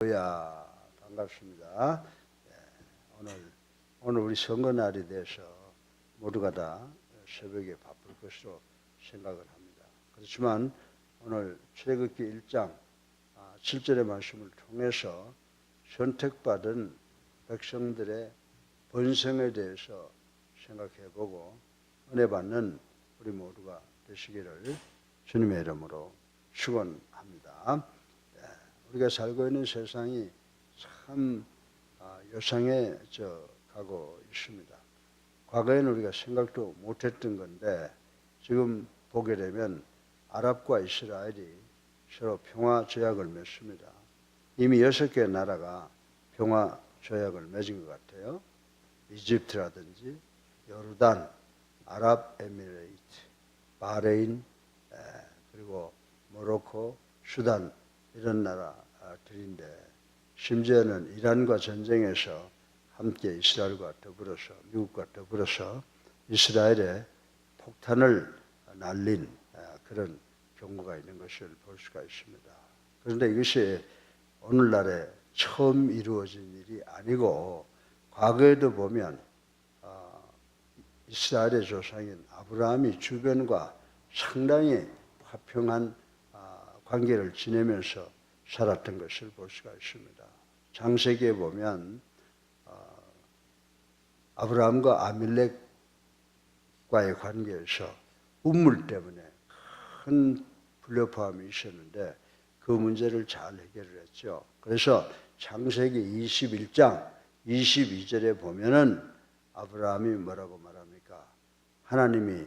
반갑습니다. 오늘 우리 선거날이 돼서 모두가 다 새벽에 바쁠 것으로 생각을 합니다. 그렇지만 오늘 출애굽기 1장 7절의 말씀을 통해서 선택받은 백성들의 번성에 대해서 생각해보고 은혜 받는 우리 모두가 되시기를 주님의 이름으로 축원합니다. 우리가 살고 있는 세상이 참 요상해 가고 있습니다. 과거에는 우리가 생각도 못했던 건데 지금 보게 되면 아랍과 이스라엘이 서로 평화 조약을 맺습니다. 이미 6개의 나라가 평화 조약을 맺은 것 같아요. 이집트라든지 요르단, 아랍에미레이트, 바레인, 그리고 모로코, 수단 이런 나라들인데 심지어는 이란과 전쟁에서 함께 이스라엘과 더불어서 미국과 더불어서 이스라엘에 폭탄을 날린 그런 경우가 있는 것을 볼 수가 있습니다. 그런데 이것이 오늘날에 처음 이루어진 일이 아니고 과거에도 보면 이스라엘의 조상인 아브라함이 주변과 상당히 화평한 관계를 지내면서 살았던 것을 볼 수가 있습니다. 창세기에 보면 아브라함과 아밀렉과의 관계에서 우물 때문에 큰 불협화음이 있었는데 그 문제를 잘 해결을 했죠. 그래서 창세기 21장 22절에 보면은 아브라함이 뭐라고 말합니까? 하나님이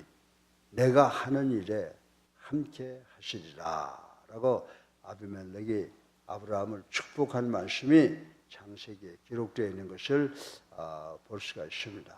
내가 하는 일에 함께 하시리라 라고 아비멜렉이 아브라함을 축복한 말씀이 창세기에 기록되어 있는 것을 볼 수가 있습니다.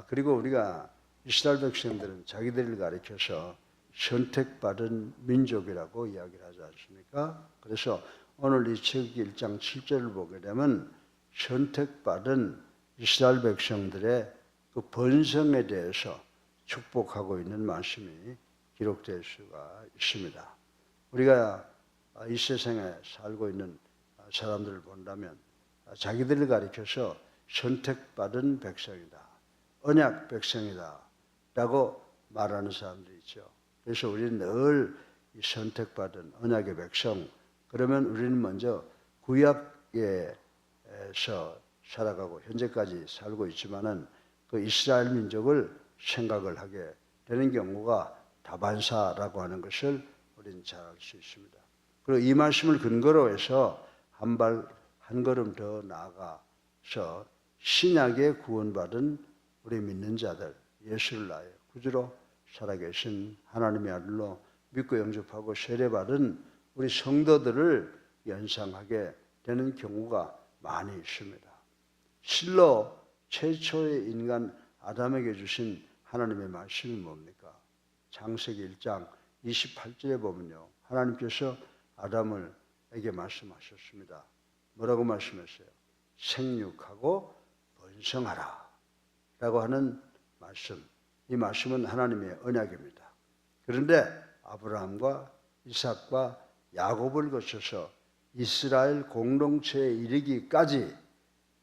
그리고 우리가 이스라엘 백성들은 자기들을 가리켜서 선택받은 민족이라고 이야기를 하지 않습니까? 그래서 오늘 이 창세기 1장 7절을 보게 되면 선택받은 이스라엘 백성들의 그 번성에 대해서 축복하고 있는 말씀이 기록될 수가 있습니다. 우리가 이 세상에 살고 있는 사람들을 본다면 자기들을 가리켜서 선택받은 백성이다, 언약 백성이다 라고 말하는 사람들이 있죠. 그래서 우리는 늘 이 선택받은 언약의 백성, 그러면 우리는 먼저 구약에서 살아가고 현재까지 살고 있지만은 그 이스라엘 민족을 생각을 하게 되는 경우가 다반사라고 하는 것을 우리는 잘 알 수 있습니다. 그리고 이 말씀을 근거로 해서 한 걸음 더 나아가서 신약에 구원받은 우리 믿는 자들, 예수를 나의 구주로 살아계신 하나님의 아들로 믿고 영접하고 세례받은 우리 성도들을 연상하게 되는 경우가 많이 있습니다. 실로 최초의 인간 아담에게 주신 하나님의 말씀이 뭡니까? 창세기 1장 28절에 보면요, 하나님께서 아담에게 말씀하셨습니다. 뭐라고 말씀했어요? 생육하고 번성하라 라고 하는 말씀. 이 말씀은 하나님의 언약입니다. 그런데 아브라함과 이삭과 야곱을 거쳐서 이스라엘 공동체에 이르기까지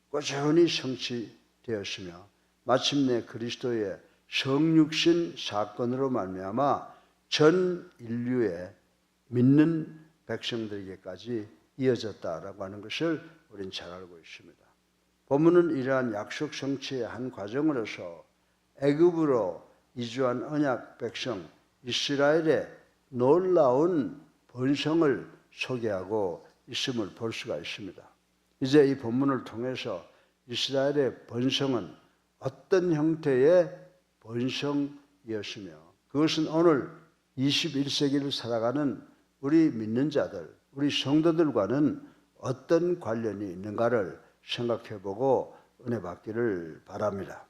꾸준히 성취되었으며 마침내 그리스도의 성육신 사건으로 말미암아 전 인류의 믿는 백성들에게까지 이어졌다라고 하는 것을 우리는 잘 알고 있습니다. 본문은 이러한 약속 성취의 한 과정으로서 애굽으로 이주한 언약 백성 이스라엘의 놀라운 번성을 소개하고 있음을 볼 수가 있습니다. 이제 이 본문을 통해서 이스라엘의 번성은 어떤 형태의 번성이었으며 그것은 오늘 21세기를 살아가는 우리 믿는 자들, 우리 성도들과는 어떤 관련이 있는가를 생각해보고 은혜 받기를 바랍니다.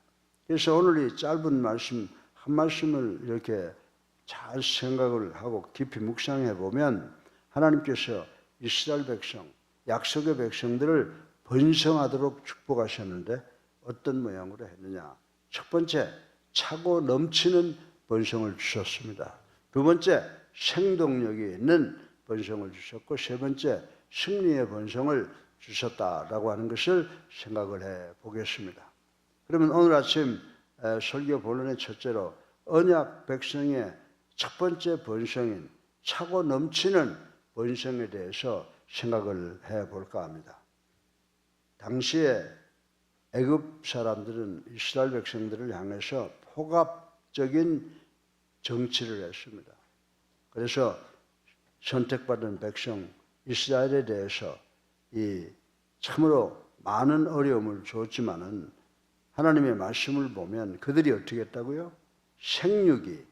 그래서 오늘 이 짧은 말씀 한 말씀을 이렇게 잘 생각을 하고 깊이 묵상해 보면 하나님께서 이스라엘 백성, 약속의 백성들을 번성하도록 축복하셨는데 어떤 모양으로 했느냐? 첫 번째, 차고 넘치는 번성을 주셨습니다. 두 번째, 생동력이 있는 번성을 주셨고 세 번째, 승리의 번성을 주셨다라고 하는 것을 생각을 해 보겠습니다. 그러면 오늘 아침 설교 본론의 첫째로 언약 백성의 첫 번째 번성인 차고 넘치는 번성에 대해서 생각을 해 볼까 합니다. 당시에 애굽 사람들은 이스라엘 백성들을 향해서 폭압적인 정치를 했습니다. 그래서 선택받은 백성 이스라엘에 대해서 이 참으로 많은 어려움을 줬지만은 하나님의 말씀을 보면 그들이 어떻게 했다고요? 생육이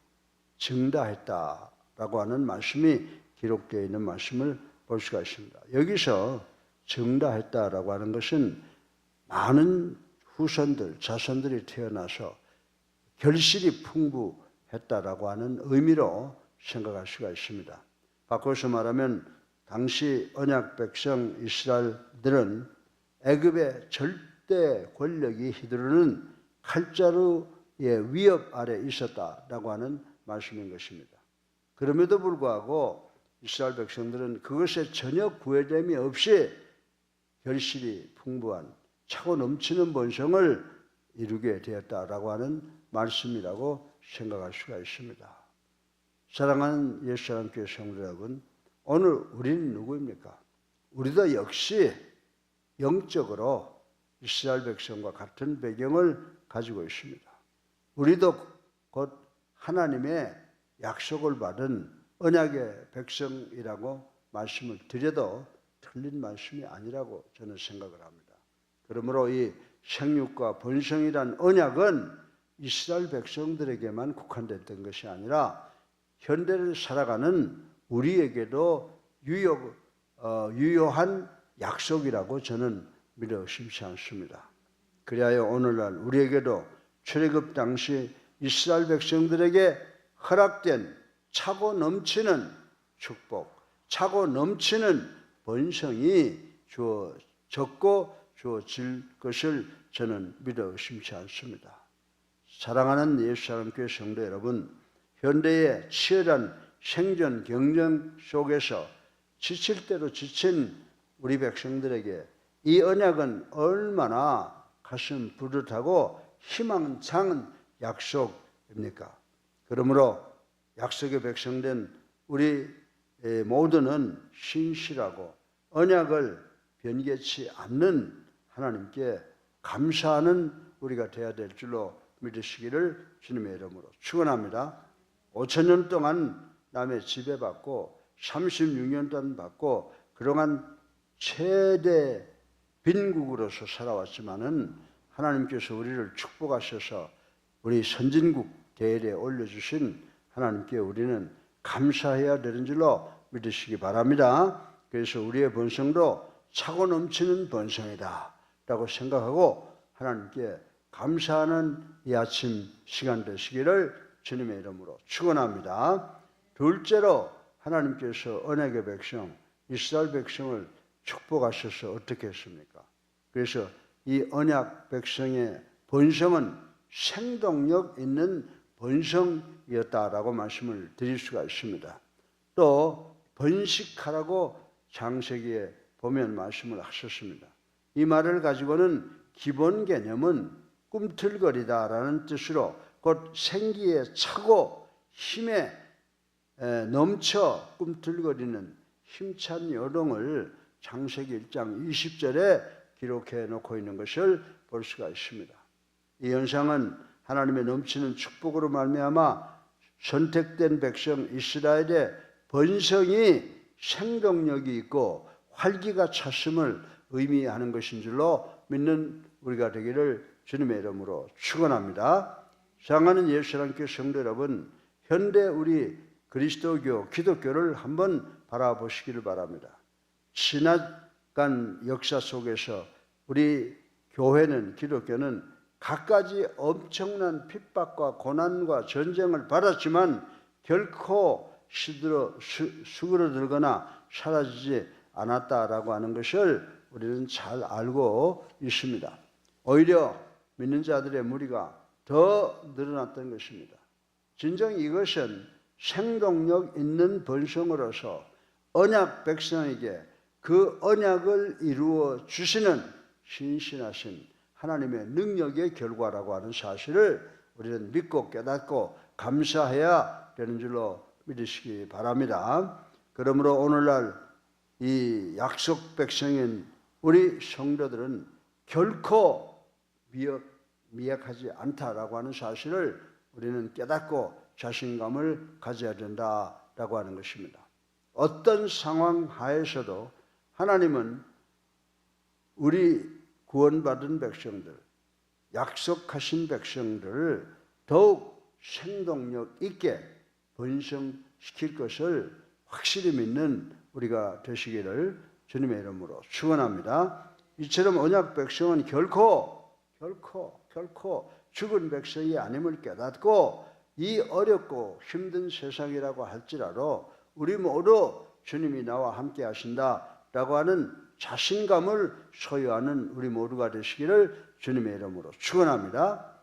증다했다라고 하는 말씀이 기록되어 있는 말씀을 볼 수가 있습니다. 여기서 증다했다라고 하는 것은 많은 후손들, 자손들이 태어나서 결실이 풍부했다라고 하는 의미로 생각할 수가 있습니다. 바꿔서 말하면 당시 언약 백성 이스라엘들은 애굽의 절대 권력이 휘두르는 칼자루의 위협 아래 있었다라고 하는 말씀인 것입니다. 그럼에도 불구하고 이스라엘 백성들은 그것에 전혀 구애됨이 없이 결실이 풍부한 차고 넘치는 번성을 이루게 되었다라고 하는 말씀이라고 생각할 수가 있습니다. 사랑하는 예수사랑교회 성도 여러분, 오늘 우리는 누구입니까? 우리도 역시 영적으로 이스라엘 백성과 같은 배경을 가지고 있습니다. 우리도 곧 하나님의 약속을 받은 언약의 백성이라고 말씀을 드려도 틀린 말씀이 아니라고 저는 생각을 합니다. 그러므로 이 생육과 번성이란 언약은 이스라엘 백성들에게만 국한됐던 것이 아니라 현대를 살아가는 우리에게도 유효한 약속이라고 저는 믿어 의심치 않습니다. 그리하여 오늘날 우리에게도 출애굽 당시 이스라엘 백성들에게 허락된 차고 넘치는 축복, 차고 넘치는 번성이 주어졌고 주어질 것을 저는 믿어 의심치 않습니다. 사랑하는 예수사랑교회 성도 여러분, 현대의 치열한 생존 경쟁 속에서 지칠 대로 지친 우리 백성들에게 이 언약은 얼마나 가슴 뿌듯하고 희망찬 약속입니까? 그러므로 약속의 백성된 우리 모두는 신실하고 언약을 변개치 않는 하나님께 감사하는 우리가 되어야 될 줄로 믿으시기를 주님의 이름으로 축원합니다. 5,000년 동안 남의 지배받고 36년 동안 받고 그동안 최대 빈국으로서 살아왔지만은 하나님께서 우리를 축복하셔서 우리 선진국 대열에 올려주신 하나님께 우리는 감사해야 되는 줄로 믿으시기 바랍니다. 그래서 우리의 번성도 차고 넘치는 번성이다 라고 생각하고 하나님께 감사하는 이 아침 시간 되시기를 주님의 이름으로 축원합니다. 둘째로 하나님께서 언약의 백성 이스라엘 백성을 축복하셔서 어떻게 했습니까? 그래서 이 언약 백성의 번성은 생동력 있는 번성이었다라고 말씀을 드릴 수가 있습니다. 또 번식하라고 창세기에 보면 말씀을 하셨습니다. 이 말을 가지고는 기본 개념은 꿈틀거리다라는 뜻으로 곧 생기에 차고 힘에 넘쳐 꿈틀거리는 힘찬 요동을 창세기 1장 20절에 기록해 놓고 있는 것을 볼 수가 있습니다. 이 현상은 하나님의 넘치는 축복으로 말미암아 선택된 백성 이스라엘의 번성이 생동력이 있고 활기가 찼음을 의미하는 것인 줄로 믿는 우리가 되기를 주님의 이름으로 축원합니다. 사랑하는 예수사랑교회 성도 여러분, 현대 우리 그리스도교, 기독교를 한번 바라보시기를 바랍니다. 지나간 역사 속에서 우리 교회는, 기독교는 갖가지 엄청난 핍박과 고난과 전쟁을 받았지만 결코 수그러들거나 사라지지 않았다라고 하는 것을 우리는 잘 알고 있습니다. 오히려 믿는 자들의 무리가 더 늘어났던 것입니다. 진정 이것은 생동력 있는 번성으로서 언약 백성에게 그 언약을 이루어 주시는 신실하신 하나님의 능력의 결과라고 하는 사실을 우리는 믿고 깨닫고 감사해야 되는 줄로 믿으시기 바랍니다. 그러므로 오늘날 이 약속 백성인 우리 성도들은 결코 미약하지 않다라고 하는 사실을 우리는 깨닫고 자신감을 가져야 된다라고 하는 것입니다. 어떤 상황 하에서도 하나님은 우리 구원받은 백성들, 약속하신 백성들을 더욱 생동력 있게 번성시킬 것을 확실히 믿는 우리가 되시기를 주님의 이름으로 축원합니다. 이처럼 언약 백성은 결코 죽은 백성이 아님을 깨닫고 이 어렵고 힘든 세상이라고 할지라도 우리 모두 주님이 나와 함께 하신다라고 하는 자신감을 소유하는 우리 모두가 되시기를 주님의 이름으로 축원합니다.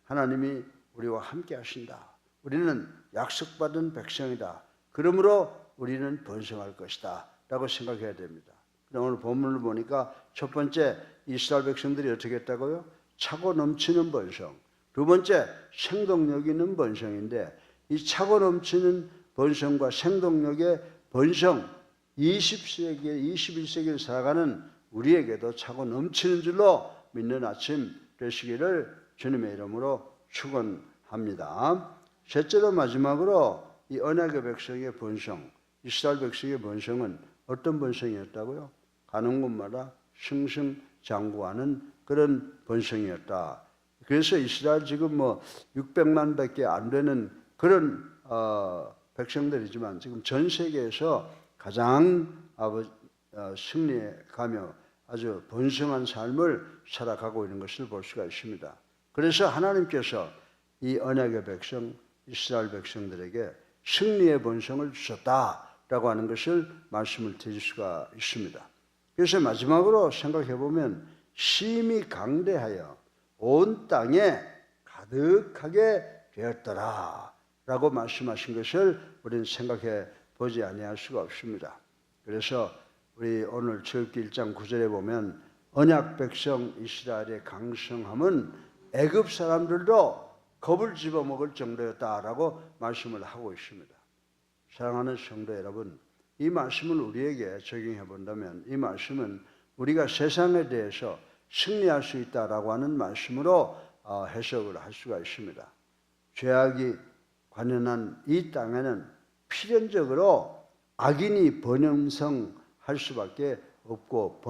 하나님이 우리와 함께 하신다. 우리는 약속받은 백성이다. 그러므로 우리는 번성할 것이다 라고 생각해야 됩니다. 오늘 본문을 보니까 첫 번째 이스라엘 백성들이 어떻게 했다고요? 차고 넘치는 번성. 두 번째 생동력 있는 번성인데 이 차고 넘치는 번성과 생동력의 번성 20세기, 21세기를 살아가는 우리에게도 차고 넘치는 줄로 믿는 아침 되시기를 주님의 이름으로 축원합니다. 셋째로 마지막으로 이 언약의 백성의 번성, 이스라엘 백성의 번성은 어떤 번성이었다고요? 가는 곳마다 승승장구하는 그런 번성이었다. 그래서 이스라엘 지금 600만 밖에 안 되는 그런 백성들이지만 지금 전 세계에서 가장 승리해 가며 아주 번성한 삶을 살아가고 있는 것을 볼 수가 있습니다. 그래서 하나님께서 이 언약의 백성, 이스라엘 백성들에게 승리의 번성을 주셨다라고 하는 것을 말씀을 드릴 수가 있습니다. 그래서 마지막으로 생각해 보면 심히 강대하여 온 땅에 가득하게 되었더라 라고 말씀하신 것을 우리는 생각해 보지 아니할 수가 없습니다. 그래서 우리 오늘 출애굽기 1장 9절에 보면 언약 백성 이스라엘의 강성함은 애굽 사람들도 겁을 집어먹을 정도였다라고 말씀을 하고 있습니다. 사랑하는 성도 여러분, 이 말씀을 우리에게 적용해 본다면 이 말씀은 우리가 세상에 대해서 승리할 수 있다라고 하는 말씀으로 해석을 할 수가 있습니다. 죄악이 관연한 이 땅에는 필연적으로 악인이 번영성할 수밖에 없고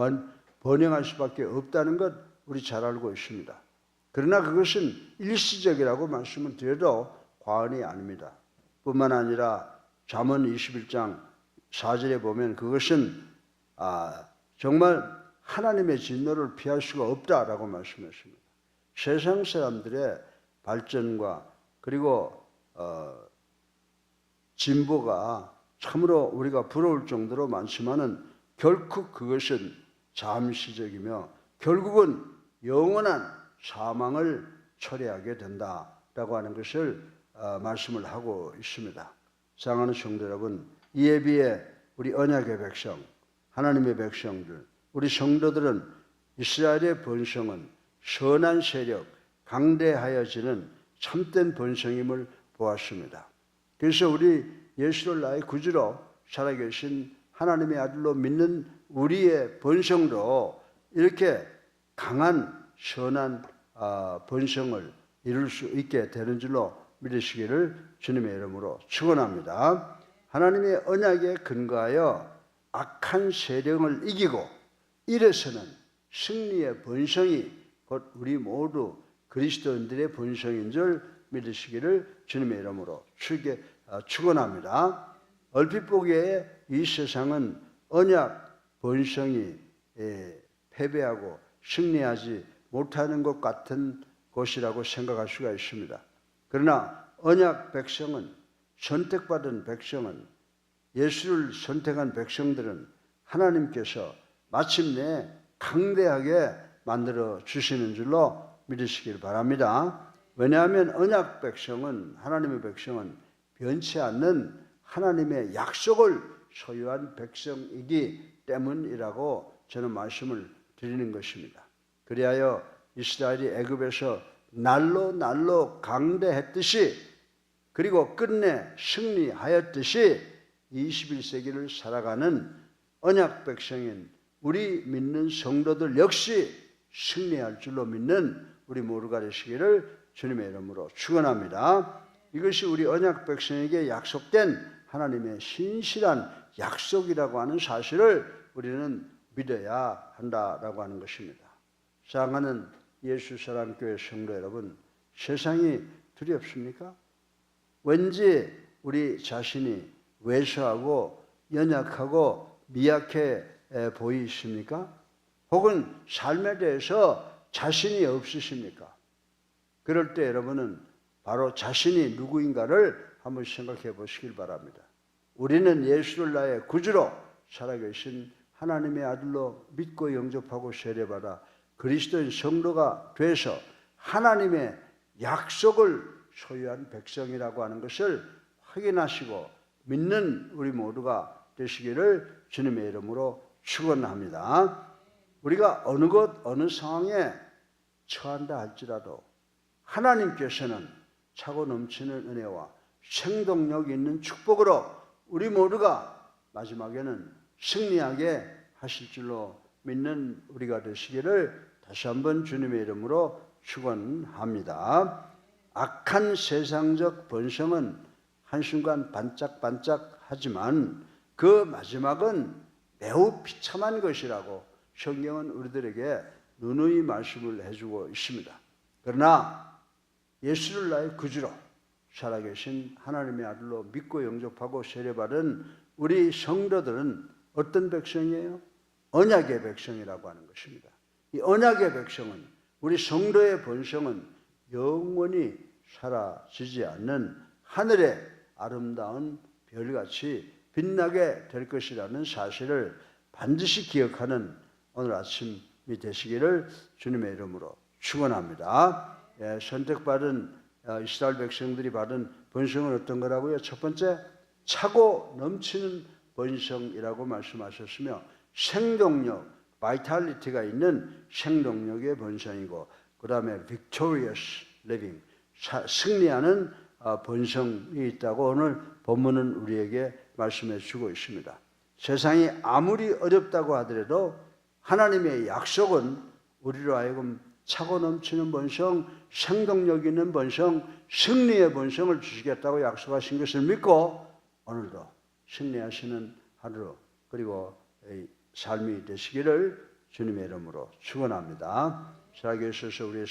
번영할 수밖에 없다는 것 우리 잘 알고 있습니다. 그러나 그것은 일시적이라고 말씀을 드려도 과언이 아닙니다. 뿐만 아니라 잠언 21장 4절에 보면 그것은 정말 하나님의 진노를 피할 수가 없다라고 말씀했습니다. 세상 사람들의 발전과 그리고 진보가 참으로 우리가 부러울 정도로 많지만은 결코 그것은 잠시적이며 결국은 영원한 사망을 초래하게 된다라고 하는 것을 말씀을 하고 있습니다. 사랑하는 성도 여러분, 이에 비해 우리 언약의 백성, 하나님의 백성들, 우리 성도들은 이스라엘의 번성은 선한 세력, 강대하여지는 참된 번성임을 보았습니다. 그래서 우리 예수를 나의 구주로 살아계신 하나님의 아들로 믿는 우리의 번성도 이렇게 강한 선한 번성을 이룰 수 있게 되는 줄로 믿으시기를 주님의 이름으로 축원합니다. 하나님의 언약에 근거하여 악한 세력을 이기고 이래서는 승리의 번성이 곧 우리 모두 그리스도인들의 번성인 줄 믿으시기를 주님의 이름으로 축원합니다. 얼핏 보기에 이 세상은 언약 번성이 패배하고 승리하지 못하는 것 같은 곳이라고 생각할 수가 있습니다. 그러나 언약 백성은, 선택받은 백성은, 예수를 선택한 백성들은 하나님께서 마침내 강대하게 만들어 주시는 줄로 믿으시길 바랍니다. 왜냐하면 언약 백성은, 하나님의 백성은 변치 않는 하나님의 약속을 소유한 백성이기 때문이라고 저는 말씀을 드리는 것입니다. 그리하여 이스라엘이 애굽에서 날로 강대했듯이 그리고 끝내 승리하였듯이 21세기를 살아가는 언약 백성인 우리 믿는 성도들 역시 승리할 줄로 믿는 우리 모두가 되시기를 주님의 이름으로 축원합니다. 이것이 우리 언약 백성에게 약속된 하나님의 신실한 약속이라고 하는 사실을 우리는 믿어야 한다라고 하는 것입니다. 사랑하는 예수사랑교회 성도 여러분, 세상이 두렵습니까? 왠지 우리 자신이 왜소하고 연약하고 미약해 보이십니까? 혹은 삶에 대해서 자신이 없으십니까? 그럴 때 여러분은 바로 자신이 누구인가를 한번 생각해 보시길 바랍니다. 우리는 예수를 나의 구주로 살아계신 하나님의 아들로 믿고 영접하고 세례받아 그리스도인 성도가 돼서 하나님의 약속을 소유한 백성이라고 하는 것을 확인하시고 믿는 우리 모두가 되시기를 주님의 이름으로 축원합니다. 우리가 어느 것 어느 상황에 처한다 할지라도 하나님께서는 차고 넘치는 은혜와 생동력 있는 축복으로 우리 모두가 마지막에는 승리하게 하실 줄로 믿는 우리가 되시기를 다시 한번 주님의 이름으로 축원합니다. 악한 세상적 번성은 한순간 반짝반짝하지만 그 마지막은 매우 비참한 것이라고 성경은 우리들에게 누누이 말씀을 해주고 있습니다. 그러나 예수를 나의 구주로 살아계신 하나님의 아들로 믿고 영접하고 세례받은 우리 성도들은 어떤 백성이에요? 언약의 백성이라고 하는 것입니다. 이 언약의 백성은 우리 성도의 본성은 영원히 사라지지 않는 하늘의 아름다운 별같이 빛나게 될 것이라는 사실을 반드시 기억하는 오늘 아침이 되시기를 주님의 이름으로 축원합니다. 선택받은 이스라엘 백성들이 받은 본성은 어떤 거라고요? 첫 번째, 차고 넘치는 본성이라고 말씀하셨으며 생동력, 바이탈리티가 있는 생동력의 본성이고 그 다음에 victorious living, 승리하는 본성이 있다고 오늘 본문은 우리에게 말씀해 주고 있습니다. 세상이 아무리 어렵다고 하더라도 하나님의 약속은 우리로 하여금 차고 넘치는 본성, 생동력 있는 본성, 승리의 본성을 주시겠다고 약속하신 것을 믿고 오늘도 승리하시는 하루 그리고 삶이 되시기를 주님의 이름으로 축원합니다. 살아계셔서 우리의